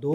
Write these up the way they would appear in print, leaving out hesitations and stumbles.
2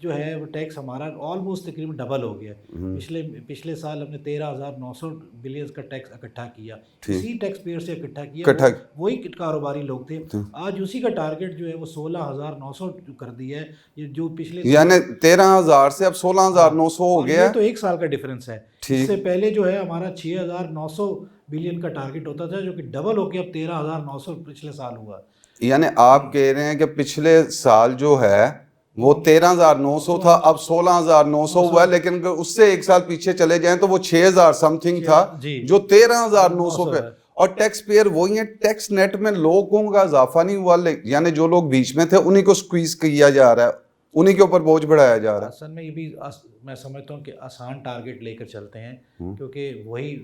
جو ہے وہ ٹیکس ہمارا آلموسٹ تقریباً ڈبل ہو گیا ہے. پچھلے سال ہم نے 13,900 بلین کا ٹیکس اکٹھا کیا, اسی ٹیکس پیئر سے اکٹھا کیا, وہی کاروباری لوگ تھے. آج اسی کا ٹارگیٹ جو ہے وہ 16,900 کر دیا ہے, یہ جو پچھلے یعنی 13,000 سے اب 16,900 ہو گیا. یہ تو ایک سال کا ڈفرینس ہے. اس سے پہلے جو ہے ہمارا 6,900 بلین کا ٹارگیٹ ہوتا تھا, جو کہ ڈبل ہو کے اب 13,900 پچھلے سال ہوا. یعنی آپ کہہ رہے ہیں کہ پچھلے سال جو ہے وہ 13,900 تھا, اب 16,900 ہوا ہے, لیکن اس سے ایک سال پیچھے چلے جائیں تو وہ 6,000 سم تھنگ تھا جو 13,900 پہ. اور ٹیکس پیئر وہی ہیں, ٹیکس نیٹ میں لوگوں کا اضافہ نہیں ہوا, یعنی جو لوگ بیچ میں تھے انہی کو سکویز کیا جا رہا ہے, انہی کے اوپر بوجھ بڑھایا جا رہا ہے. اصل میں یہ بھی میں سمجھتا ہوں کہ آسان ٹارگیٹ لے کر چلتے ہیں, کیونکہ وہی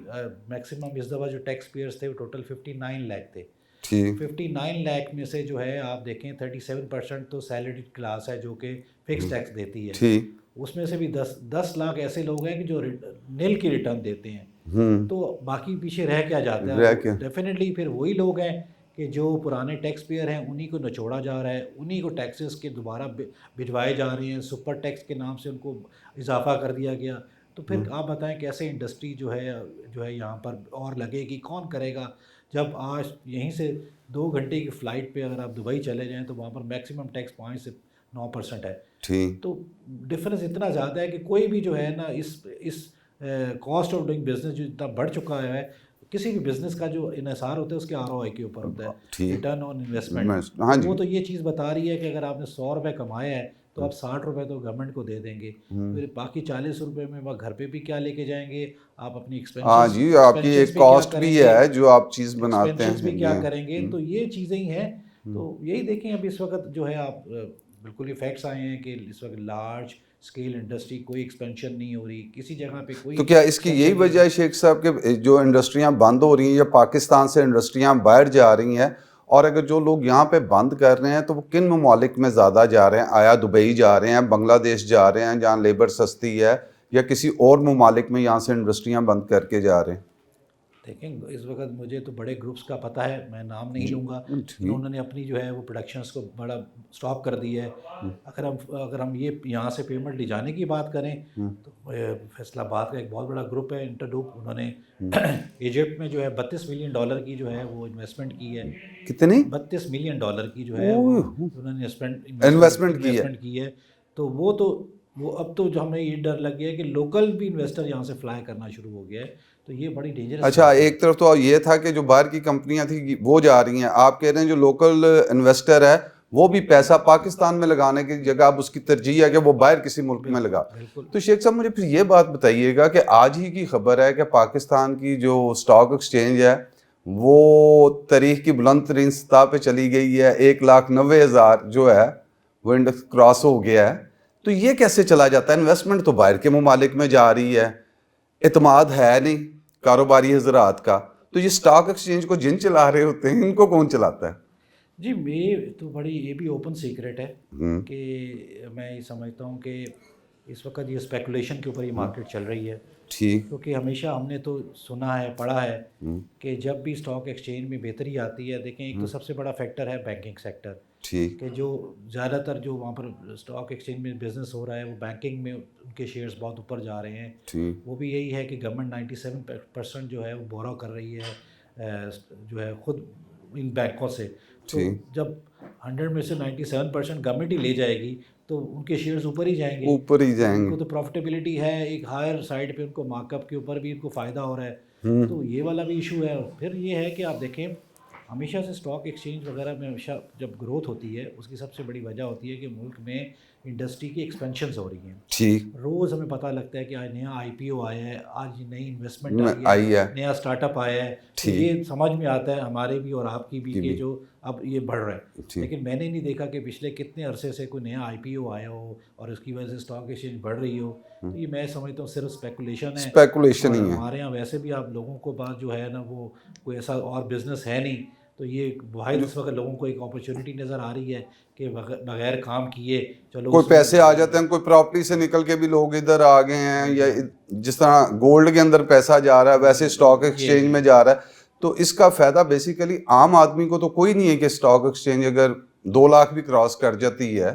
میکسیمم اس دفعہ جو ٹیکس پیئرس تھے وہ ٹوٹل 59 لاکھ تھے. 59 لاکھ میں سے جو ہے آپ دیکھیں 37% تو سیلریڈ کلاس ہے جو کہ فکس ٹیکس دیتی ہے. اس میں سے بھی 10 لاکھ ایسے لوگ ہیں کہ جو نیل کی ریٹرن دیتے ہیں, تو باقی پیچھے رہ کیا جاتا ہے. ڈیفینیٹلی پھر وہی لوگ ہیں کہ جو پرانے ٹیکس پیئر ہیں انہی کو نچوڑا جا رہا ہے, انہی کو ٹیکسز کے دوبارہ بھجوائے جا رہے ہیں, سپر ٹیکس کے نام سے ان کو اضافہ کر دیا گیا. تو پھر آپ بتائیں کیسے انڈسٹری جو ہے یہاں پر اور لگے گی, کون کرے گا, جب آج یہیں سے 2 گھنٹے کی فلائٹ پہ اگر آپ دبئی چلے جائیں تو وہاں پر میکسیمم ٹیکس 5 سے 9% ہے. تو ڈفرینس اتنا زیادہ ہے کہ کوئی بھی جو ہے نا اس کاسٹ آف ڈوئنگ بزنس جو اتنا بڑھ چکا ہے, کسی بھی بزنس کا جو انحصار ہوتا ہے اس کے ROI کے اوپر ہوتا ہے, ریٹرن آن انویسٹمنٹ. وہ تو یہ چیز بتا رہی ہے کہ اگر آپ نے 100 روپے کمایا ہے تو آپ 60 روپے تو گورنمنٹ کو دے دیں گے, پھر باقی 40 روپے میں وہ گھر پہ بھی کیا لے کے جائیں گے, آپ اپنی جی آپ کی ایک کاسٹ بھی ہے جو آپ چیز بناتے ہیں, بھی کیا کریں گے. تو یہ چیزیں ہی ہیں. تو یہی دیکھیں اب اس وقت جو ہے آپ بالکل یہ فیکٹس آئے ہیں کہ اس وقت لارج اسکیل انڈسٹری کوئی ایکسپینشن نہیں ہو رہی کسی جگہ پہ کوئی. تو کیا اس کی یہی وجہ ہے شیخ صاحب کہ جو انڈسٹریاں بند ہو رہی ہیں یا پاکستان سے انڈسٹریاں باہر جا رہی ہیں, اور اگر جو لوگ یہاں پہ بند کر رہے ہیں تو وہ کن ممالک میں زیادہ جا رہے ہیں؟ آیا دبئی جا رہے ہیں, بنگلہ دیش جا رہے ہیں جہاں لیبر سستی ہے, یا کسی اور ممالک میں یہاں سے انڈسٹریاں بند کر کے جا رہے ہیں؟ دیکھیں اس وقت مجھے تو بڑے گروپس کا پتہ ہے, میں نام نہیں لوں گا, انہوں نے اپنی جو ہے وہ پروڈکشنس کو بڑا سٹاپ کر دیا ہے. اگر ہم یہ یہاں سے پیمنٹ لے جانے کی بات کریں تو فیصل آباد کا ایک بہت بڑا گروپ ہے انٹرڈوپ, انہوں نے ایجپٹ میں جو ہے $32 ملین کی جو ہے وہ انویسٹمنٹ کی ہے. کتنی؟ $32 ملین کی جو ہے انہوں نے انویسٹمنٹ کی ہے. تو وہ اب تو جو ہمیں یہ ڈر لگ گیا ہے کہ لوکل بھی انویسٹر یہاں سے فلائی کرنا شروع ہو گیا ہے, تو یہ بڑی ڈینجرس. اچھا, ایک طرف تو یہ تھا کہ جو باہر کی کمپنیاں تھیں وہ جا رہی ہیں, آپ کہہ رہے ہیں جو لوکل انویسٹر ہے وہ بھی پیسہ پاکستان میں لگانے کی جگہ اب اس کی ترجیح ہے کہ وہ باہر کسی ملک میں لگا. تو شیخ صاحب مجھے پھر یہ بات بتائیے گا کہ آج ہی کی خبر ہے کہ پاکستان کی جو اسٹاک ایکسچینج ہے وہ تاریخ کی بلند ترین سطح پہ چلی گئی ہے, 1,90,000 جو ہے وہ انڈیکس کراس ہو گیا ہے. تو یہ کیسے چلا جاتا ہے؟ انویسٹمنٹ تو باہر کے ممالک میں جا رہی ہے, اعتماد ہے نہیں کاروباری حضرات کا, تو یہ اسٹاک ایکسچینج کو جن چلا رہے ہوتے ہیں ان کو کون چلاتا ہے؟ جی یہ تو بڑی یہ بھی اوپن سیکرٹ ہے کہ میں یہ سمجھتا ہوں کہ اس وقت یہ اسپیکولیشن کے اوپر یہ مارکیٹ چل رہی ہے. کیونکہ ہمیشہ ہم نے تو سنا ہے پڑھا ہے کہ جب بھی اسٹاک ایکسچینج میں بہتری آتی ہے, دیکھیں ایک تو سب سے بڑا فیکٹر ہے بینکنگ سیکٹر, کہ جو زیادہ تر جو وہاں پر اسٹاک ایکسچینج میں بزنس ہو رہا ہے وہ بینکنگ میں ان کے شیئرز بہت اوپر جا رہے ہیں. وہ بھی یہی ہے کہ گورنمنٹ 97% جو ہے وہ بورو کر رہی ہے جو ہے خود ان بینکوں سے. تو جب 100 میں سے 97% گورنمنٹ ہی لے جائے گی تو ان کے شیئرز اوپر ہی جائیں گے, ان کو تو پروفٹیبلٹی ہے, ایک ہائر سائڈ پہ ان کو مارک اپ کے اوپر بھی ان کو فائدہ ہو رہا ہے. تو یہ والا بھی ایشو ہے. پھر یہ ہے کہ آپ دیکھیں ہمیشہ سے اسٹاک ایکسچینج وغیرہ میں ہمیشہ جب گروتھ ہوتی ہے اس کی سب سے بڑی وجہ ہوتی ہے کہ ملک میں انڈسٹری کی ایکسپینشنز ہو رہی ہیں. روز ہمیں پتہ لگتا ہے کہ آج نیا IPO آیا ہے, آج نئی انویسٹمنٹ آئی ہے, نیا اسٹارٹ اپ آیا ہے. یہ سمجھ میں آتا ہے ہمارے بھی اور آپ کی بھی کہ جو اب یہ بڑھ رہا ہے. لیکن میں نے نہیں دیکھا کہ پچھلے کتنے عرصے سے کوئی نیا IPO آیا ہو اور اس کی وجہ سے اسٹاک ایکسچینج بڑھ رہی ہو. تو یہ میں سمجھتا ہوں صرف اسپیکولیشن ہے. ہمارے یہاں ویسے بھی آپ لوگوں کو بات جو ہے نا وہ کوئی ایسا اور بزنس ہے نہیں, تو یہ واحد اس وقت لوگوں کو ایک اپرچونیٹی نظر آ رہی ہے کہ بغیر کام کیے چلو کوئی پیسے آ جاتے ہیں, کوئی پراپرٹی سے نکل کے بھی لوگ ادھر آ گئے ہیں, یا جس طرح گولڈ کے اندر پیسہ جا رہا ہے ویسے اسٹاک ایکسچینج میں جا رہا ہے. تو اس کا فائدہ بیسیکلی عام آدمی کو تو کوئی نہیں ہے کہ اسٹاک ایکسچینج اگر 2 لاکھ بھی کراس کر جاتی ہے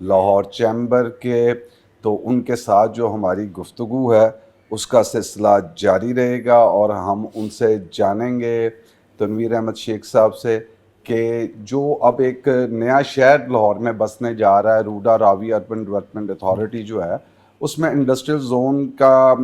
لاہور چیمبر کے، تو ان کے ساتھ جو ہماری گفتگو ہے اس کا سلسلہ جاری رہے گا، اور ہم ان سے جانیں گے تنویر احمد شیخ صاحب سے کہ جو اب ایک نیا شہر لاہور میں بسنے جا رہا ہے، روڈا راوی اربن ڈیولپمنٹ اتھارٹی جو ہے، اس میں انڈسٹریل زون کا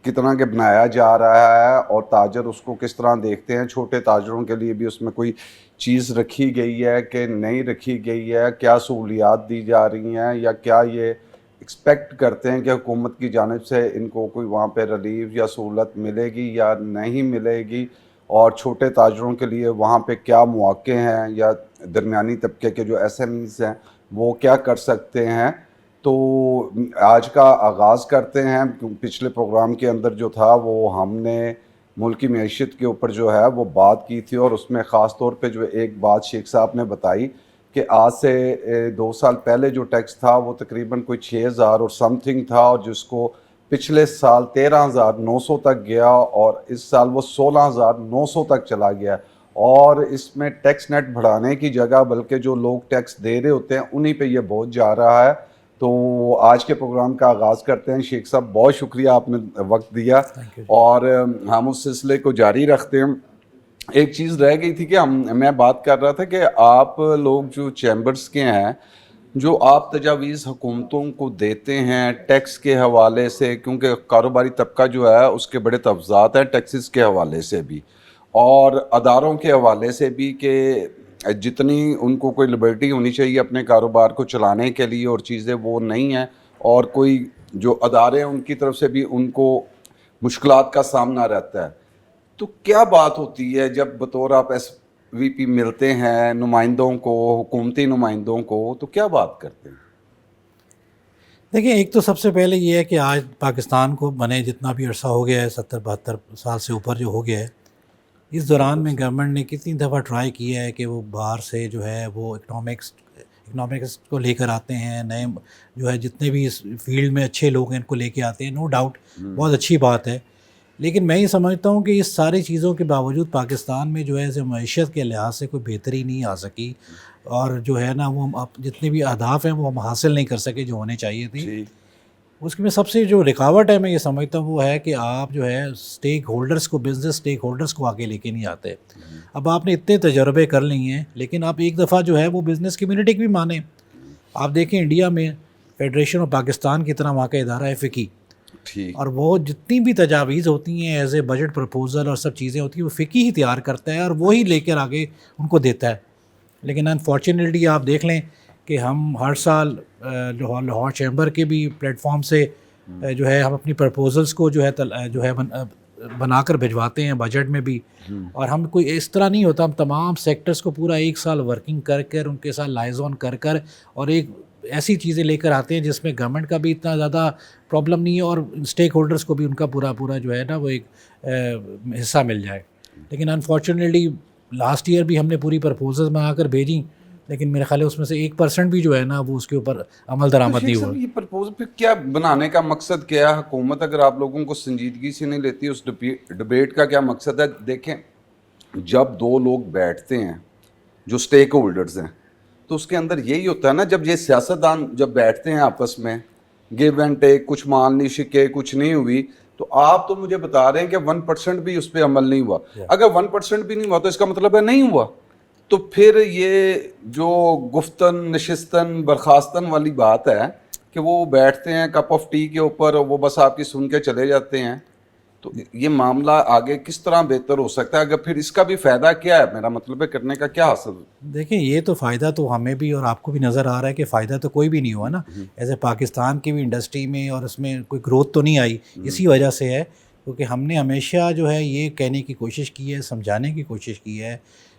کتنا کہ بنایا جا رہا ہے، اور تاجر اس کو کس طرح دیکھتے ہیں، چھوٹے تاجروں کے لیے بھی اس میں کوئی چیز رکھی گئی ہے کہ نہیں رکھی گئی ہے، کیا سہولیات دی جا رہی ہیں، یا کیا یہ ایکسپیکٹ کرتے ہیں کہ حکومت کی جانب سے ان کو کوئی وہاں پہ ریلیف یا سہولت ملے گی یا نہیں ملے گی، اور چھوٹے تاجروں کے لیے وہاں پہ کیا مواقع ہیں، یا درمیانی طبقے کے جو ایس ایم ایز ہیں وہ کیا کر سکتے ہیں۔ تو آج کا آغاز کرتے ہیں۔ پچھلے پروگرام کے اندر جو تھا وہ ہم نے ملکی معیشت کے اوپر جو ہے وہ بات کی تھی، اور اس میں خاص طور پہ جو ایک بات شیخ صاحب نے بتائی کہ آج سے 2 سال پہلے جو ٹیکس تھا وہ تقریباً کوئی 6,000 اور سم تھنگ تھا، اور جس کو پچھلے سال 13,900 تک گیا، اور اس سال وہ 16,900 تک چلا گیا، اور اس میں ٹیکس نیٹ بڑھانے کی جگہ بلکہ جو لوگ ٹیکس دے رہے ہوتے ہیں انہی پہ یہ بوجھ جا رہا ہے۔ تو آج کے پروگرام کا آغاز کرتے ہیں۔ شیخ صاحب بہت شکریہ آپ نے وقت دیا، اور ہم اس سلسلے کو جاری رکھتے ہیں۔ ایک چیز رہ گئی تھی کہ میں بات کر رہا تھا کہ آپ لوگ جو چیمبرز کے ہیں، جو آپ تجاویز حکومتوں کو دیتے ہیں ٹیکس کے حوالے سے، کیونکہ کاروباری طبقہ جو ہے اس کے بڑے تفضات ہیں ٹیکسز کے حوالے سے بھی اور اداروں کے حوالے سے بھی، کہ جتنی ان کو کوئی لبرٹی ہونی چاہیے اپنے کاروبار کو چلانے کے لیے اور چیزیں وہ نہیں ہیں، اور کوئی جو ادارے ہیں ان کی طرف سے بھی ان کو مشکلات کا سامنا رہتا ہے۔ تو کیا بات ہوتی ہے جب بطور آپ ایس وی پی ملتے ہیں نمائندوں کو، حکومتی نمائندوں کو، تو کیا بات کرتے ہیں؟ دیکھیں، ایک تو سب سے پہلے یہ ہے کہ آج پاکستان کو بنے جتنا بھی عرصہ ہو گیا ہے، 70-72 سال سے اوپر جو ہو گیا ہے، اس دوران میں گورنمنٹ نے کتنی دفعہ ٹرائی کیا ہے کہ وہ باہر سے جو ہے وہ اکنامکس کو لے کر آتے ہیں، نئے جو ہے جتنے بھی اس فیلڈ میں اچھے لوگ ہیں ان کو لے کے آتے ہیں، نو ڈاؤٹ بہت اچھی بات ہے۔ لیکن میں یہ سمجھتا ہوں کہ اس ساری چیزوں کے باوجود پاکستان میں جو ہے معیشت کے لحاظ سے کوئی بہتری نہیں آ سکی، اور جو ہے نا وہ ہم جتنے بھی اہداف ہیں وہ ہم حاصل نہیں کر سکے جو ہونے چاہیے تھے۔ اس میں سب سے جو رکاوٹ ہے میں یہ سمجھتا ہوں وہ ہے کہ آپ جو ہے سٹیک ہولڈرز کو، بزنس سٹیک ہولڈرز کو آگے لے کے نہیں آتے۔ اب آپ نے اتنے تجربے کر لی ہیں، لیکن آپ ایک دفعہ جو ہے وہ بزنس کمیونٹی کی بھی مانیں۔ آپ دیکھیں انڈیا میں فیڈریشن آف پاکستان کی طرح وہاں کا ادارہ ہے فکی، اور وہ جتنی بھی تجاویز ہوتی ہیں ایز اے بجٹ پرپوزل اور سب چیزیں ہوتی ہیں وہ فکی ہی تیار کرتا ہے اور وہی لے کر آگے ان کو دیتا ہے۔ لیکن انفارچونیٹلی آپ دیکھ لیں کہ ہم ہر سال لاہور چیمبر کے بھی پلیٹ فارم سے جو ہے ہم اپنی پرپوزلز کو جو ہے بنا کر بھجواتے ہیں بجٹ میں بھی، اور ہم کوئی اس طرح نہیں ہوتا، ہم تمام سیکٹرز کو پورا ایک سال ورکنگ کر ان کے ساتھ لائزون کر اور ایک ایسی چیزیں لے کر آتے ہیں جس میں گورنمنٹ کا بھی اتنا زیادہ پرابلم نہیں ہے اور اسٹیک ہولڈرز کو بھی ان کا پورا جو ہے نا وہ ایک حصہ مل جائے۔ لیکن انفارچونیٹلی لاسٹ ایئر بھی ہم نے پوری پرپوزلز بنا کر بھیجیں، لیکن میرے خیال ہے اس میں سے 1% بھی جو ہے نا وہ اس کے اوپر عمل درآمد نہیں ہوا۔ یہ پرپوزل پھر کیا بنانے کا مقصد کیا ہے؟ حکومت اگر آپ لوگوں کو سنجیدگی سے نہیں لیتی، اس ڈبیٹ کا کیا مقصد ہے؟ دیکھیں، جب دو لوگ بیٹھتے ہیں جو سٹیک ہولڈرز ہیں تو اس کے اندر یہی ہوتا ہے نا، جب یہ سیاستدان جب بیٹھتے ہیں آپس میں گیو اینڈ ٹیک، کچھ مان لی شکے، کچھ نہیں ہوئی، تو آپ تو مجھے بتا رہے ہیں کہ 1% بھی اس پہ عمل نہیں ہوا۔ اگر 1% بھی نہیں ہوا تو اس کا مطلب ہے نہیں ہوا۔ تو پھر یہ جو گفتن نشستن برخاستن والی بات ہے کہ وہ بیٹھتے ہیں کپ آف ٹی کے اوپر، وہ بس آپ کی سن کے چلے جاتے ہیں، تو یہ معاملہ آگے کس طرح بہتر ہو سکتا ہے؟ اگر پھر اس کا بھی فائدہ کیا ہے؟ میرا مطلب ہے کرنے کا کیا حاصل؟ دیکھیں، یہ تو فائدہ تو ہمیں بھی اور آپ کو بھی نظر آ رہا ہے کہ فائدہ تو کوئی بھی نہیں ہوا نا، ایسے پاکستان کی بھی انڈسٹری میں اور اس میں کوئی گروتھ تو نہیں آئی۔ اسی وجہ سے ہے کیونکہ ہم نے ہمیشہ جو ہے یہ کہنے کی کوشش کی ہے، سمجھانے کی کوشش کی ہے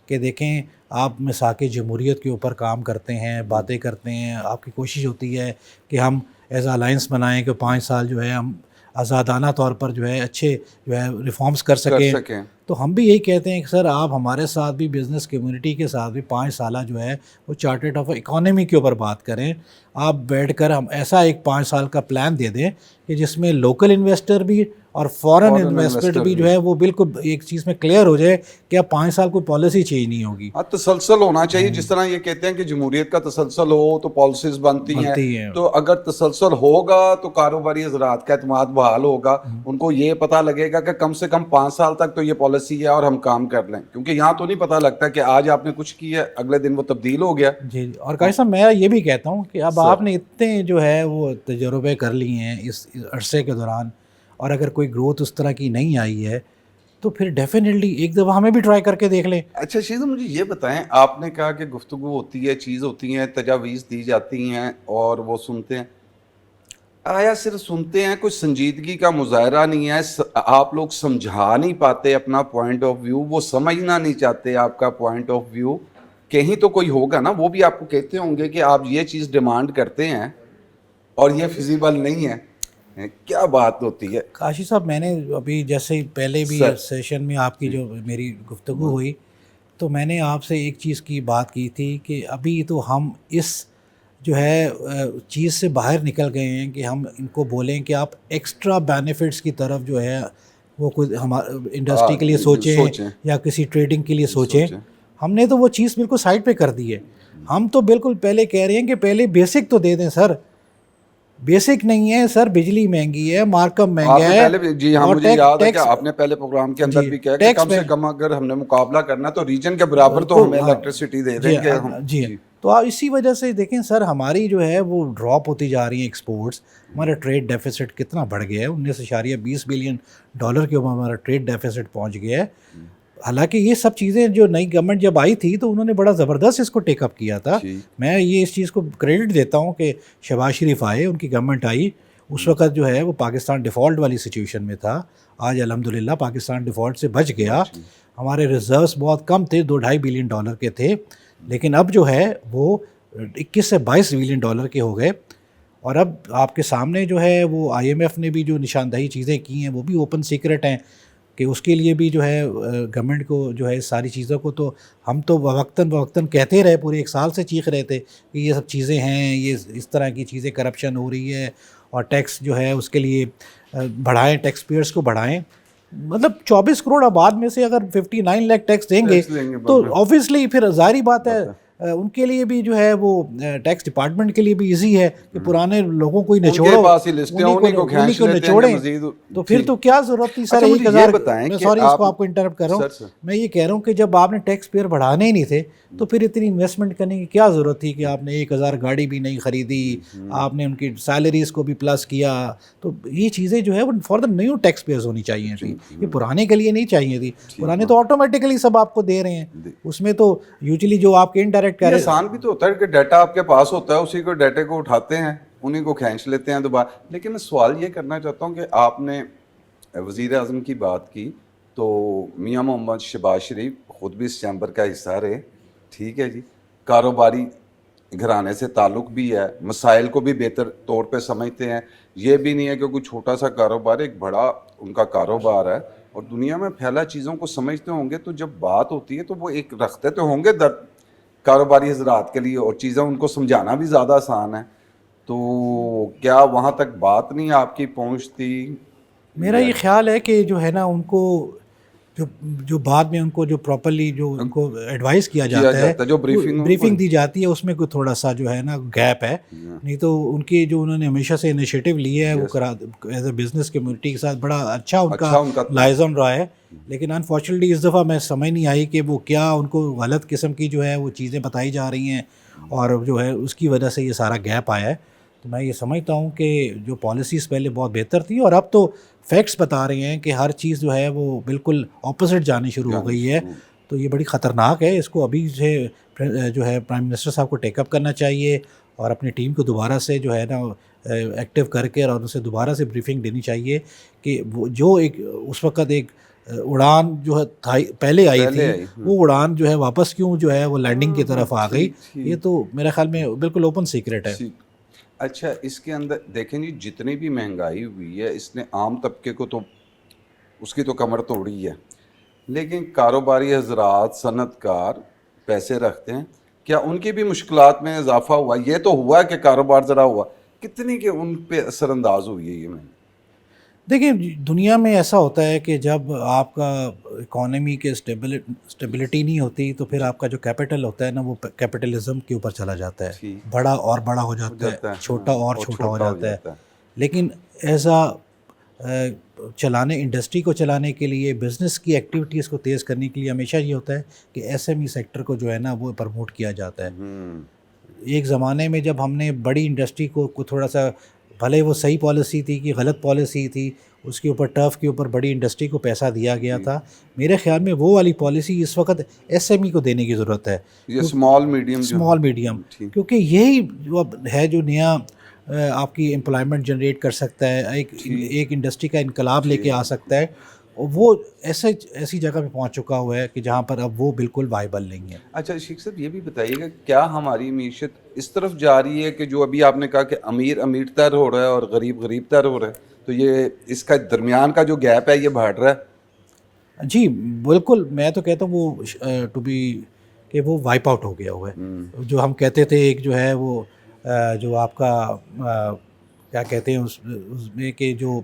کہ دیکھیں، آپ مساق جمہوریت کے اوپر کام کرتے ہیں، باتیں کرتے ہیں، آپ کی کوشش ہوتی ہے کہ ہم ایز الائنس بنائیں کہ 5 سال جو ہے ہم آزادانہ طور پر جو ہے اچھے جو ہے ریفارمز کر سکیں۔ تو ہم بھی یہی کہتے ہیں کہ سر آپ ہمارے ساتھ بھی بزنس کمیونٹی کے ساتھ بھی 5 سالہ جو ہے وہ چارٹرڈ آف اکانومی کے اوپر بات کریں، آپ بیٹھ کر ہم ایسا ایک 5 سال کا پلان دے دیں کہ جس میں لوکل انویسٹر بھی اور فورن انویسٹر بھی جو ہے وہ بالکل ایک چیز میں کلیئر ہو جائے کہ اب 5 سال کوئی پالیسی چینج نہیں ہوگی. ہاں تسلسل ہونا چاہیے. جس طرح یہ کہتے ہیں کہ جمہوریت کا تسلسل ہو تو پالیسیز بنتی ہیں, تو اگر تسلسل ہوگا تو کاروباری حضرات کا اعتماد بحال ہوگا. ان کو یہ پتہ لگے گا کہ کم سے کم 5 سال تک تو یہ پالیسی ہے اور ہم کام کر لیں, کیونکہ یہاں تو نہیں پتہ لگتا کہ آج آپ نے کچھ کیا اگلے دن وہ تبدیل ہو گیا. جی اور قاضی صاحب میں یہ بھی کہتا ہوں کہ اب آپ نے اتنے جو ہے وہ تجربے کر لی ہیں اس عرصے کے دوران, اور اگر کوئی گروتھ اس طرح کی نہیں آئی ہے تو پھر ڈیفینیٹلی ایک دفعہ ہمیں بھی ٹرائی کر کے دیکھ لیں. اچھا شیخ مجھے یہ بتائیں, آپ نے کہا کہ گفتگو ہوتی ہے, چیز ہوتی ہیں, تجاویز دی جاتی ہیں اور وہ سنتے ہیں. آیا صرف سنتے ہیں, کوئی سنجیدگی کا مظاہرہ نہیں ہے؟ آپ لوگ سمجھا نہیں پاتے اپنا پوائنٹ آف ویو, وہ سمجھنا نہیں چاہتے آپ کا پوائنٹ آف ویو. کہیں تو کوئی ہوگا نا, وہ بھی آپ کو کہتے ہوں گے کہ آپ یہ چیز ڈیمانڈ کرتے ہیں اور یہ فیزیبل نہیں ہے. کیا بات ہوتی ہے کاشی صاحب؟ میں نے ابھی جیسے پہلے بھی سیشن میں آپ کی جو میری گفتگو ہوئی تو میں نے آپ سے ایک چیز کی بات کی تھی کہ ابھی تو ہم اس جو ہے چیز سے باہر نکل گئے ہیں کہ ہم ان کو بولیں کہ آپ ایکسٹرا بینیفٹس کی طرف جو ہے وہ کوئی ہمارا انڈسٹری کے لیے سوچیں یا کسی ٹریڈنگ کے لیے سوچیں. ہم نے تو وہ چیز بالکل سائڈ پہ کر دی ہے. ہم تو بالکل پہلے کہہ رہے ہیں کہ پہلے بیسک تو دے دیں سر. بیسک نہیں ہے سر, بجلی مہنگی ہے, مارکم مہنگا ہے. جی ہاں مجھے یاد ہے کہ آپ نے پہلے پروگرام کے اندر بھی کہا کہ کم سے کم اگر ہم نے مقابلہ کرنا تو ریجن کے برابر تو ہمیں الیکٹریسٹی دے دیں گے. جی تو آپ اسی وجہ سے دیکھیں سر, ہماری جو ہے وہ ڈراپ ہوتی جا رہی ہیں ایکسپورٹس. ہمارا ٹریڈ ڈیفیسٹ کتنا بڑھ گیا ہے, 19.20 بلین ڈالر کے اوپر ہمارا ٹریڈ ڈیفیسٹ پہنچ گیا ہے. حالانکہ یہ سب چیزیں جو نئی گورنمنٹ جب آئی تھی تو انہوں نے بڑا زبردست اس کو ٹیک اپ کیا تھا. میں یہ اس چیز کو کریڈٹ دیتا ہوں کہ شہباز شریف آئے, ان کی گورنمنٹ آئی, اس وقت جو ہے وہ پاکستان ڈیفالٹ والی سچویشن میں تھا. آج الحمدللہ پاکستان ڈیفالٹ سے بچ گیا. ہمارے ریزروس بہت کم تھے, 2-2.5 بلین ڈالر کے تھے, لیکن اب جو ہے وہ 21 سے 22 بلین ڈالر کے ہو گئے. اور اب آپ کے سامنے جو ہے وہ آئی ایم ایف نے بھی جو نشاندہی چیزیں کی ہیں وہ بھی اوپن سیکرٹ ہیں کہ اس کے لیے بھی جو ہے گورنمنٹ کو جو ہے ساری چیزوں کو, تو ہم تو وقتاً کہتے رہے, پورے 1 سال سے چیخ رہے تھے کہ یہ سب چیزیں ہیں, یہ اس طرح کی چیزیں, کرپشن ہو رہی ہے, اور ٹیکس جو ہے اس کے لیے بڑھائیں, ٹیکس پیئرس کو بڑھائیں. مطلب 24 کروڑ آباد میں سے اگر 59 لاکھ ٹیکس دیں گے تو آبویسلی پھر ظاہری بات ہے ان کے لیے بھی جو ہے وہ ٹیکس ڈپارٹمنٹ کے لیے بھی ایزی ہے کہ پرانے لوگوں کو ہی نچوڑو, انہیں کو نچوڑیں. تو پھر تو کیا ضرورت تھی سر 1000. میں سوری اس کو آپ کو انٹرپٹ کر رہا ہوں, میں یہ کہہ رہا ہوں کہ جب آپ نے ٹیکس پیئر بڑھانے ہی نہیں تھے تو پھر اتنی انویسٹمنٹ کرنے کی کیا ضرورت تھی کہ آپ نے 1000 گاڑی بھی نہیں خریدی, آپ نے ان کی سیلریز کو بھی پلس کیا. تو یہ چیزیں جو ہے وہ for the new taxpayers ہونی چاہیے تھی, یہ پرانے کے لیے نہیں چاہیے تھی. پرانے تو آٹومیٹکلی سب آپ کو دے رہے ہیں, اس میں تو یوزلی جو آپ کے انڈائریکٹ کر رہے ہیں. آسان بھی تو ہوتا ہے کہ ڈیٹا آپ کے پاس ہوتا ہے, اسی کو ڈیٹے کو اٹھاتے ہیں, انہیں کو کھینچ لیتے ہیں دوبارہ. لیکن میں سوال یہ کرنا چاہتا ہوں کہ آپ نے وزیر اعظم کی بات کی تو میاں محمد شہباز شریف خود بھی اس چیمبر کا حصہ رہے, ٹھیک ہے جی, کاروباری گھرانے سے تعلق بھی ہے, مسائل کو بھی بہتر طور پہ سمجھتے ہیں. یہ بھی نہیں ہے کہ کوئی چھوٹا سا کاروبار, ایک بڑا ان کا کاروبار ہے اور دنیا میں پھیلا چیزوں کو سمجھتے ہوں گے. تو جب بات ہوتی ہے تو وہ ایک رکھتے تو ہوں گے درد کاروباری حضرات کے لیے, اور چیزیں ان کو سمجھانا بھی زیادہ آسان ہے. تو کیا وہاں تک بات نہیں آپ کی پہنچتی؟ میرا یہ خیال ہے کہ جو ہے نا ان کو جو بعد میں ان کو جو پراپرلی جو ان کو ایڈوائز کیا جاتا ہے, جو بریفنگ دی جاتی ہے, اس میں کوئی تھوڑا سا جو ہے نا گیپ ہے. نہیں تو ان کی جو انہوں نے ہمیشہ سے انیشیٹو لیا ہے وہ ایز اے بزنس کمیونٹی کے ساتھ بڑا اچھا ان کا لائزن رہا ہے. لیکن انفارچونیٹلی اس دفعہ میں سمجھ نہیں آئی کہ وہ کیا ان کو غلط قسم کی جو ہے وہ چیزیں بتائی جا رہی ہیں اور جو ہے اس کی وجہ سے یہ سارا گیپ آیا ہے. تو میں یہ سمجھتا ہوں کہ جو پالیسیز پہلے بہت بہتر تھی اور اب تو فیکٹس بتا رہے ہیں کہ ہر چیز جو ہے وہ بالکل اپوزٹ جانی شروع ہو گئی ہے. تو یہ بڑی خطرناک ہے, اس کو ابھی سے جو ہے پرائم منسٹر صاحب کو ٹیک اپ کرنا چاہیے اور اپنی ٹیم کو دوبارہ سے جو ہے نا ایکٹیو کر کے اور اسے دوبارہ سے بریفنگ دینی چاہیے کہ وہ جو ایک اس وقت ایک اڑان جو ہے پہلے آئی تھی وہ اڑان جو ہے واپس کیوں جو ہے وہ لینڈنگ کی طرف آ گئی, یہ تو میرے خیال میں بالکل اوپن سیکرٹ ہے. اچھا اس کے اندر دیکھیں جی, جتنی بھی مہنگائی ہوئی ہے اس نے عام طبقے کو تو اس کی تو کمر توڑی ہے, لیکن کاروباری حضرات صنعت کار پیسے رکھتے ہیں, کیا ان کی بھی مشکلات میں اضافہ ہوا؟ یہ تو ہوا کہ کاروبار ذرا ہوا, کتنی کہ ان پہ اثر انداز ہوئی ہے یہ میں دیکھیں دنیا میں ایسا ہوتا ہے کہ جب آپ کا اکانومی کے اسٹیبلٹی نہیں ہوتی تو پھر آپ کا جو کیپٹل ہوتا ہے نا وہ کیپٹلزم کے اوپر چلا جاتا ہے، بڑا اور بڑا ہو جاتا ہے، چھوٹا اور چھوٹا ہو جاتا ہے. لیکن ایسا انڈسٹری کو چلانے کے لیے، بزنس کی ایکٹیویٹیز کو تیز کرنے کے لیے ہمیشہ یہ ہوتا ہے کہ ایس ایم ای سیکٹر کو جو ہے نا وہ پروموٹ کیا جاتا ہے. ایک زمانے میں جب ہم نے بڑی انڈسٹری کو تھوڑا سا، بھلے وہ صحیح پالیسی تھی کہ غلط پالیسی تھی، اس کے اوپر ٹرف کے اوپر بڑی انڈسٹری کو پیسہ دیا گیا تھا. میرے خیال میں وہ والی پالیسی اس وقت ایس ایم ای کو دینے کی ضرورت ہے، اسمال میڈیم، کیونکہ یہی جو اب ہے جو نیا آپ کی امپلائمنٹ جنریٹ کر سکتا ہے، ایک انڈسٹری کا انقلاب لے کے آ سکتا ہے. وہ ایسی جگہ پہ پہنچ چکا ہوا ہے کہ جہاں پر اب وہ بالکل وائبل نہیں ہے. اچھا شیخ صاحب یہ بھی بتائیے گا، کیا ہماری معیشت اس طرف جا رہی ہے کہ جو ابھی آپ نے کہا کہ امیر تر ہو رہا ہے اور غریب تر ہو رہا ہے، تو یہ اس کا درمیان کا جو گیپ ہے یہ بڑھ رہا ہے؟ جی بالکل، میں تو کہتا ہوں وہ ٹو بی کہ وہ وائپ آؤٹ ہو گیا ہوا ہے. جو ہم کہتے تھے ایک جو ہے وہ جو آپ کا کیا کہتے ہیں اس میں کہ جو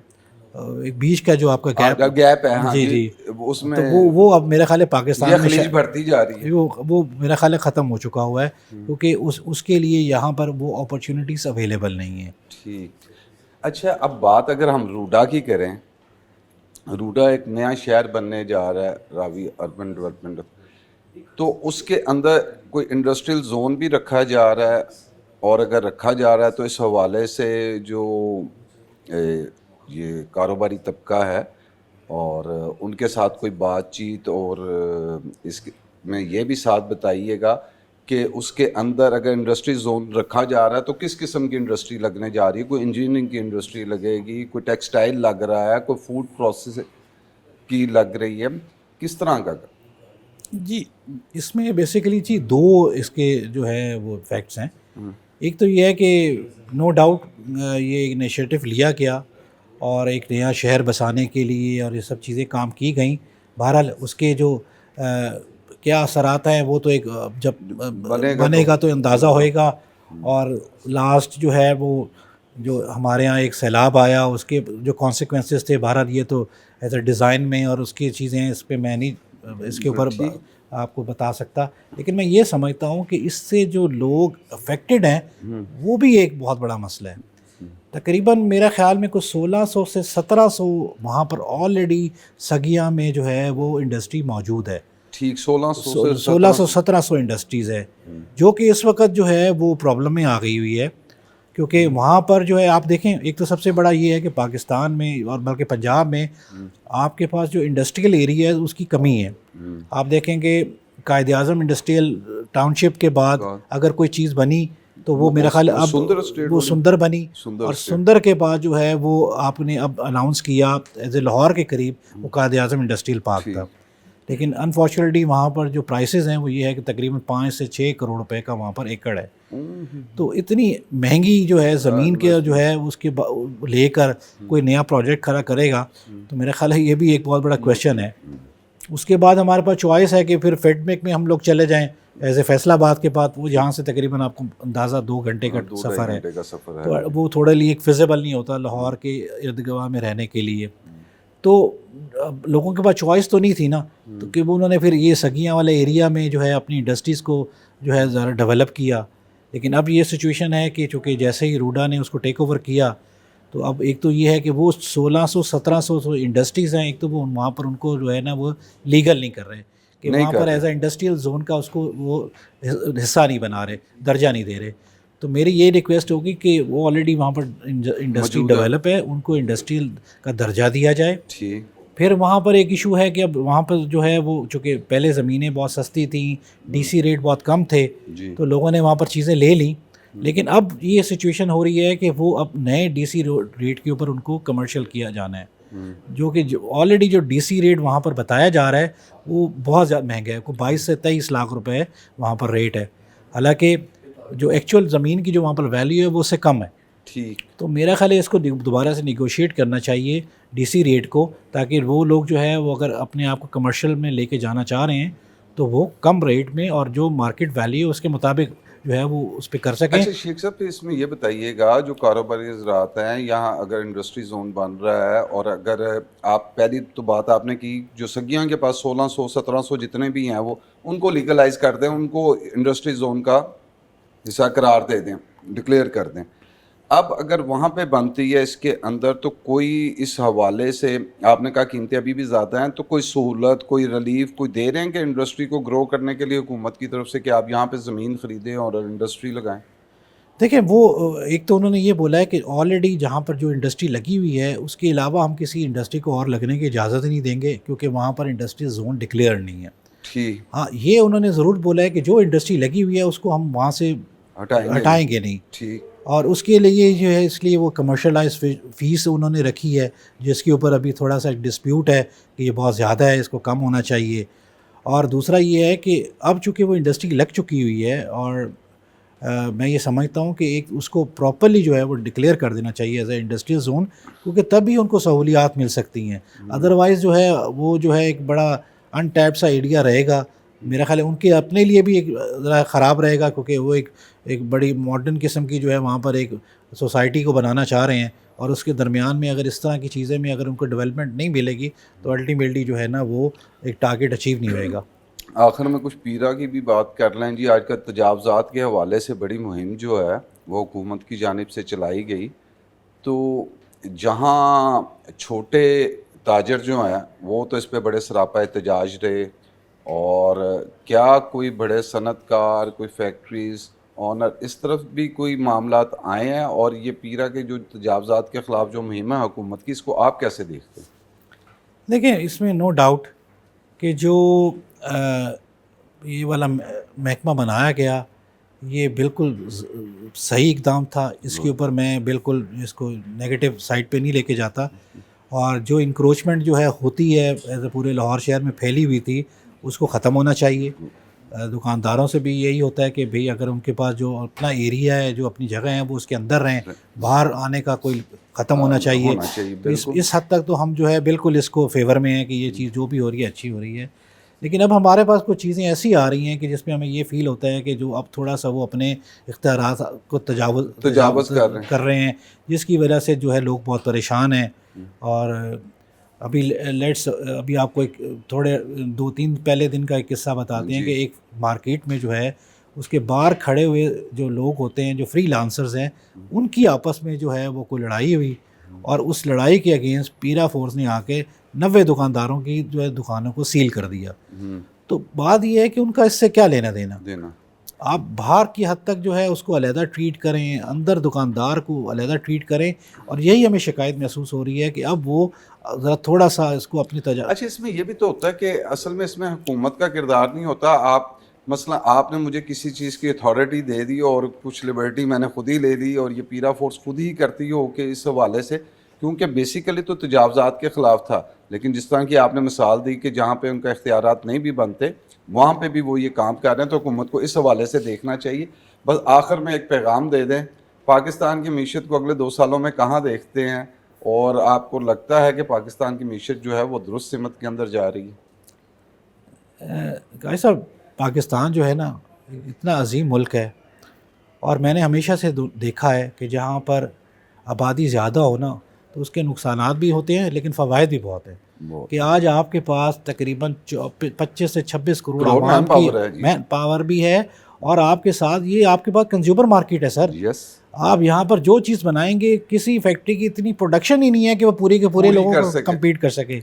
ایک بیچ کا جو آپ کا گیپ ہے، جی جی اس میں تو وہ اب میرا خیال ہے پاکستان میں خلیج بڑھتی جا رہی ہے، وہ میرا خیال ہے ختم ہو چکا ہوا ہے، کیونکہ اس کے لیے یہاں پر وہ اپرچونیٹیز اویلیبل نہیں ہیں. ٹھیک. اچھا اب بات اگر ہم روڈا کی کریں، روڈا ایک نیا شہر بننے جا رہا ہے، راوی اربن ڈیولپمنٹ، تو اس کے اندر کوئی انڈسٹریل زون بھی رکھا جا رہا ہے؟ اور اگر رکھا جا رہا ہے تو اس حوالے سے جو یہ کاروباری طبقہ ہے اور ان کے ساتھ کوئی بات چیت، اور اس میں یہ بھی ساتھ بتائیے گا کہ اس کے اندر اگر انڈسٹری زون رکھا جا رہا ہے تو کس قسم کی انڈسٹری لگنے جا رہی ہے؟ کوئی انجینئرنگ کی انڈسٹری لگے گی، کوئی ٹیکسٹائل لگ رہا ہے، کوئی فوڈ پروسیس کی لگ رہی ہے، کس طرح کا؟ جی اس میں بیسیکلی جی دو اس کے جو ہے وہ فیکٹس ہیں. ایک تو یہ ہے کہ نو ڈاؤٹ یہ انیشیٹو لیا گیا اور ایک نیا شہر بسانے کے لیے اور یہ سب چیزیں کام کی گئیں. بہرحال اس کے جو کیا اثرات ہیں وہ تو ایک جب بنے گا تو اندازہ ہوئے گا. اور لاسٹ جو ہے وہ جو ہمارے ہاں ایک سیلاب آیا، اس کے جو کانسیکوینسز تھے، بہرحال یہ تو ایز اے ڈیزائن میں اور اس کی چیزیں اس پہ میں نہیں اس کے اوپر آپ کو بتا سکتا. لیکن میں یہ سمجھتا ہوں کہ اس سے جو لوگ افیکٹڈ ہیں وہ بھی ایک بہت بڑا مسئلہ ہے. تقریباً میرا خیال میں کوئی 1600 سے 1700 وہاں پر آلریڈی سگیاں میں جو ہے وہ انڈسٹری موجود ہے. ٹھیک 1600-1700 انڈسٹریز ہے جو کہ اس وقت جو ہے وہ پرابلم میں آ گئی ہوئی ہے. کیونکہ وہاں پر جو ہے آپ دیکھیں، ایک تو سب سے بڑا یہ ہے کہ پاکستان میں اور بلکہ پنجاب میں آپ کے پاس جو انڈسٹریل ایریا ہے اس کی کمی ہے. آپ دیکھیں کہ قائد اعظم انڈسٹریل ٹاؤن شپ کے بعد اگر کوئی چیز بنی تو وہ میرا خیال اب وہ سندر بنی، اور سندر کے بعد جو ہے وہ آپ نے اب اناؤنس کیا ایز اے لاہور کے قریب وہ قائد اعظم انڈسٹریل پارک تھا. لیکن انفارچونیٹلی وہاں پر جو پرائسز ہیں وہ یہ ہے کہ تقریباً 5 سے 6 کروڑ روپے کا وہاں پر ایکڑ ہے. تو اتنی مہنگی جو ہے زمین کے جو ہے اس کے لے کر کوئی نیا پروجیکٹ کھڑا کرے گا تو میرا خیال ہے یہ بھی ایک بہت بڑا کویشچن ہے. اس کے بعد ہمارے پاس چوائس ہے کہ پھر فیڈ میک میں ہم لوگ چلے جائیں ایز اے فیصل آباد کے بعد، وہ جہاں سے تقریباً آپ کو اندازہ 2 گھنٹے کا سفر ہے، تو وہ تھوڑے لیے ایک فیزیبل نہیں ہوتا لاہور کے ارد گرد میں رہنے کے لیے. تو لوگوں کے پاس چوائس تو نہیں تھی نا، تو کہ انہوں نے پھر یہ سگیاں والے ایریا میں جو ہے اپنی انڈسٹریز کو جو ہے ذرا ڈیولپ کیا. لیکن اب یہ سچویشن ہے کہ چونکہ جیسے ہی روڈا نے اس کو ٹیک اوور کیا تو اب ایک تو یہ ہے کہ وہ 1600-1700 انڈسٹریز ہیں، ایک تو وہ وہاں پر ان کو جو ہے نا وہ لیگل نہیں کر رہے کہ وہاں پر ایز اے انڈسٹریل زون کا اس کو وہ حصہ نہیں بنا رہے، درجہ نہیں دے رہے. تو میری یہ ریکویسٹ ہوگی کہ وہ آلریڈی وہاں پر انڈسٹری ڈیولپ ہے، ان کو انڈسٹریل کا درجہ دیا جائے. پھر وہاں پر ایک ایشو ہے کہ اب وہاں پر جو ہے وہ چونکہ پہلے زمینیں بہت سستی تھیں، ڈی سی ریٹ بہت کم تھے، تو لوگوں نے وہاں پر چیزیں لے لیں. لیکن اب یہ سچویشن ہو رہی ہے کہ وہ اب نئے ڈی سی ریٹ کے اوپر ان کو کمرشل کیا جانا ہے، جو کہ آلریڈی جو ڈی سی ریٹ وہاں پر بتایا جا رہا ہے وہ بہت زیادہ مہنگا ہے، کوئی 22 سے 23 لاکھ روپے وہاں پر ریٹ ہے، حالانکہ جو ایکچوئل زمین کی جو وہاں پر ویلیو ہے وہ اس سے کم ہے. تو میرا خیال ہے اس کو دوبارہ سے نیگوشیٹ کرنا چاہیے ڈی سی ریٹ کو، تاکہ وہ لوگ جو ہے وہ اگر اپنے آپ کو کمرشل میں لے کے جانا چاہ رہے ہیں تو وہ کم ریٹ میں اور جو مارکیٹ ویلیو اس کے مطابق جو ہے وہ اس پہ کر سکیں. اچھا شیخ صاحب اس میں یہ بتائیے گا جو کاروباری حضرات ہیں یہاں اگر انڈسٹری زون بن رہا ہے اور اگر آپ پہلی تو بات آپ نے کی جو سگیاں کے پاس 1600 1700 جتنے بھی ہیں وہ ان کو لیگلائز کر دیں, ان کو انڈسٹری زون کا حصہ قرار دے دیں, ڈکلیئر کر دیں. اب اگر وہاں پہ بنتی ہے اس کے اندر تو کوئی اس حوالے سے آپ نے کہا قیمتیں ابھی بھی زیادہ ہیں, تو کوئی سہولت کوئی ریلیف کوئی دے رہے ہیں کہ انڈسٹری کو گرو کرنے کے لیے حکومت کی طرف سے کہ آپ یہاں پہ زمین خریدیں اور انڈسٹری لگائیں؟ دیکھیں وہ ایک تو انہوں نے یہ بولا ہے کہ آلریڈی جہاں پر جو انڈسٹری لگی ہوئی ہے اس کے علاوہ ہم کسی انڈسٹری کو اور لگنے کی اجازت نہیں دیں گے کیونکہ وہاں پر انڈسٹری زون ڈکلیئر نہیں ہے. ٹھیک, ہاں یہ انہوں نے ضرور بولا ہے کہ جو انڈسٹری لگی ہوئی ہے اس کو ہم وہاں سے ہٹائیں گے نہیں. ٹھیک, اور اس کے لیے جو ہے اس لیے وہ کمرشلائز فیس انہوں نے رکھی ہے جس کے اوپر ابھی تھوڑا سا ڈسپیوٹ ہے کہ یہ بہت زیادہ ہے, اس کو کم ہونا چاہیے. اور دوسرا یہ ہے کہ اب چونکہ وہ انڈسٹری لگ چکی ہوئی ہے اور میں یہ سمجھتا ہوں کہ ایک اس کو پراپرلی جو ہے وہ ڈکلیئر کر دینا چاہیے ایز اے انڈسٹریل زون, کیونکہ تب ہی ان کو سہولیات مل سکتی ہیں. ادروائز جو ہے وہ جو ہے ایک بڑا ان ٹیپ سا ایریا رہے گا. میرا خیال ہے ان کے اپنے لیے بھی ایک ذرا خراب رہے گا کیونکہ وہ ایک بڑی ماڈرن قسم کی جو ہے وہاں پر ایک سوسائٹی کو بنانا چاہ رہے ہیں, اور اس کے درمیان میں اگر اس طرح کی چیزیں میں اگر ان کو ڈیولپمنٹ نہیں ملے گی تو الٹیمیٹلی جو ہے نا وہ ایک ٹارگیٹ اچیو نہیں ہوئے گا. آخر میں کچھ پیرا کی بھی بات کر لیں جی. آج کل تجاوزات کے حوالے سے بڑی مہم جو ہے وہ حکومت کی جانب سے چلائی گئی, تو جہاں چھوٹے تاجر جو ہیں وہ تو اس پہ بڑے سراپا احتجاج رہے, اور کیا کوئی بڑے صنعت کار کوئی فیکٹریز آنر اس طرف بھی کوئی معاملات آئے ہیں؟ اور یہ پیرا کے جو تجاوزات کے خلاف جو مہم ہے حکومت کی, اس کو آپ کیسے دیکھتے ہیں؟ دیکھیں اس میں نو ڈاؤٹ کہ جو یہ والا محکمہ بنایا گیا یہ بالکل صحیح اقدام تھا. اس کے اوپر میں بالکل اس کو نیگیٹو سائڈ پہ نہیں لے کے جاتا. اور جو انکروچمنٹ جو ہے ہوتی ہے پورے لاہور شہر میں پھیلی ہوئی تھی اس کو ختم ہونا چاہیے. دکانداروں سے بھی یہی ہوتا ہے کہ بھئی اگر ان کے پاس جو اپنا ایریا ہے جو اپنی جگہ ہیں وہ اس کے اندر رہیں, باہر آنے کا کوئی ختم ہونا چاہیے. اس حد تک تو ہم جو ہے بالکل اس کو فیور میں ہیں کہ یہ چیز جو بھی ہو رہی ہے اچھی ہو رہی ہے. لیکن اب ہمارے پاس کچھ چیزیں ایسی آ رہی ہیں کہ جس میں ہمیں یہ فیل ہوتا ہے کہ جو اب تھوڑا سا وہ اپنے اختیارات کو تجاوز کر رہے ہیں, جس کی وجہ سے جو ہے لوگ بہت پریشان ہیں. اور ابھی آپ کو ایک تھوڑے 2-3 پہلے دن کا ایک قصہ بتاتے ہیں کہ ایک مارکیٹ میں جو ہے اس کے باہر کھڑے ہوئے جو لوگ ہوتے ہیں جو فری لانسرز ہیں ان کی آپس میں جو ہے وہ کوئی لڑائی ہوئی, اور اس لڑائی کے اگینسٹ پیرا فورس نے آ کے 90 دکانداروں کی جو ہے دکانوں کو سیل کر دیا. تو بات یہ ہے کہ ان کا اس سے کیا لینا دینا. آپ باہر کی حد تک جو ہے اس کو علیحدہ ٹریٹ کریں, اندر دکاندار کو علیحدہ ٹریٹ کریں, اور یہی ہمیں شکایت محسوس ہو رہی ہے کہ اب وہ ذرا تھوڑا سا اس کو اپنی اچھا اس میں یہ بھی تو ہوتا ہے کہ اصل میں اس میں حکومت کا کردار نہیں ہوتا. آپ مثلا آپ نے مجھے کسی چیز کی اتھارٹی دے دی اور کچھ لبرٹی میں نے خود ہی لے لی, اور یہ پیرا فورس خود ہی کرتی ہو کہ اس حوالے سے, کیونکہ بیسیکلی تو تجاوزات کے خلاف تھا. لیکن جس طرح کی آپ نے مثال دی کہ جہاں پہ ان کا اختیارات نہیں بھی بنتے وہاں پہ بھی وہ یہ کام کر رہے ہیں, تو حکومت کو اس حوالے سے دیکھنا چاہیے. بس آخر میں ایک پیغام دے دیں, پاکستان کی معیشت کو اگلے 2 سالوں میں کہاں دیکھتے ہیں, اور آپ کو لگتا ہے کہ پاکستان کی معیشت جو ہے وہ درست سمت کے اندر جا رہی ہے؟ قائد صاحب پاکستان جو ہے نا اتنا عظیم ملک ہے, اور میں نے ہمیشہ سے دیکھا ہے کہ جہاں پر آبادی زیادہ ہو نا تو اس کے نقصانات بھی ہوتے ہیں لیکن فوائد بھی بہت ہیں. کہ آج آپ کے پاس تقریباً 25 سے 26 کروڑ عوام کی مین پاور بھی ہے, اور آپ کے ساتھ یہ آپ کے پاس کنزیومر مارکیٹ ہے سر. آپ یہاں پر جو چیز بنائیں گے کسی فیکٹری کی اتنی پروڈکشن ہی نہیں ہے کہ وہ پورے کے پورے لوگوں کو کمپیٹ کر سکے.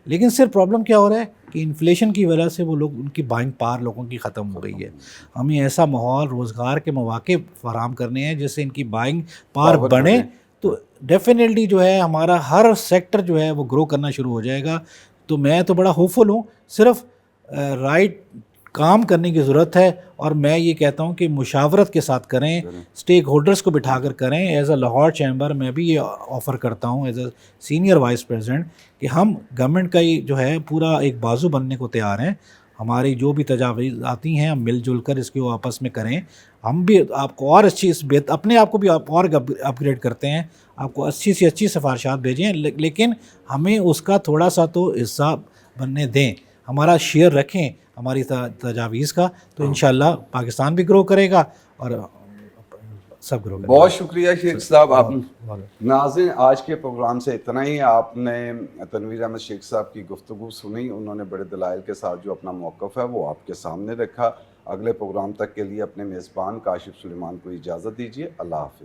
لیکن صرف پرابلم کیا ہو رہا ہے کہ انفلیشن کی وجہ سے وہ لوگ ان کی بائنگ پاور لوگوں کی ختم ہو گئی ہے. ہمیں ایسا ماحول روزگار کے مواقع فراہم کرنے ہیں جس سے ان کی بائنگ پاور بڑھے, تو ڈیفینیٹلی جو ہے ہمارا ہر سیکٹر جو ہے وہ گرو کرنا شروع ہو جائے گا. تو میں تو بڑا ہوپ فل ہوں, صرف رائٹ کام کرنے کی ضرورت ہے, اور میں یہ کہتا ہوں کہ مشاورت کے ساتھ کریں, اسٹیک ہولڈرز کو بٹھا کر کریں. ایز اے لاہور چیمبر میں بھی یہ آفر کرتا ہوں as a senior vice president کہ ہم گورنمنٹ کا ہی جو ہے پورا ایک بازو بننے کو تیار ہیں. ہماری جو بھی تجاویز آتی ہیں ہم مل جل کر اس کو آپس میں کریں. ہم بھی آپ کو اور اچھی اپنے آپ کو بھی اور اپ گریڈ کرتے ہیں, آپ کو اچھی سی اچھی سفارشات بھیجیں, لیکن ہمیں اس کا تھوڑا سا تو حصہ بننے دیں. ہمارا شیئر رکھیں ہماری تجاویز کا، تو انشاءاللہ پاکستان بھی گرو کرے گا اور سب گرو کرے گا۔ بہت شکریہ شیخ صاحب۔ آپ بہت ناظرین، آج کے پروگرام سے اتنا ہی۔ آپ نے تنویر احمد شیخ صاحب کی گفتگو سنی، انہوں نے بڑے دلائل کے ساتھ جو اپنا موقف ہے وہ آپ کے سامنے رکھا۔ اگلے پروگرام تک کے لیے اپنے میزبان کاشف سلیمان کو اجازت دیجیے۔ اللہ حافظ۔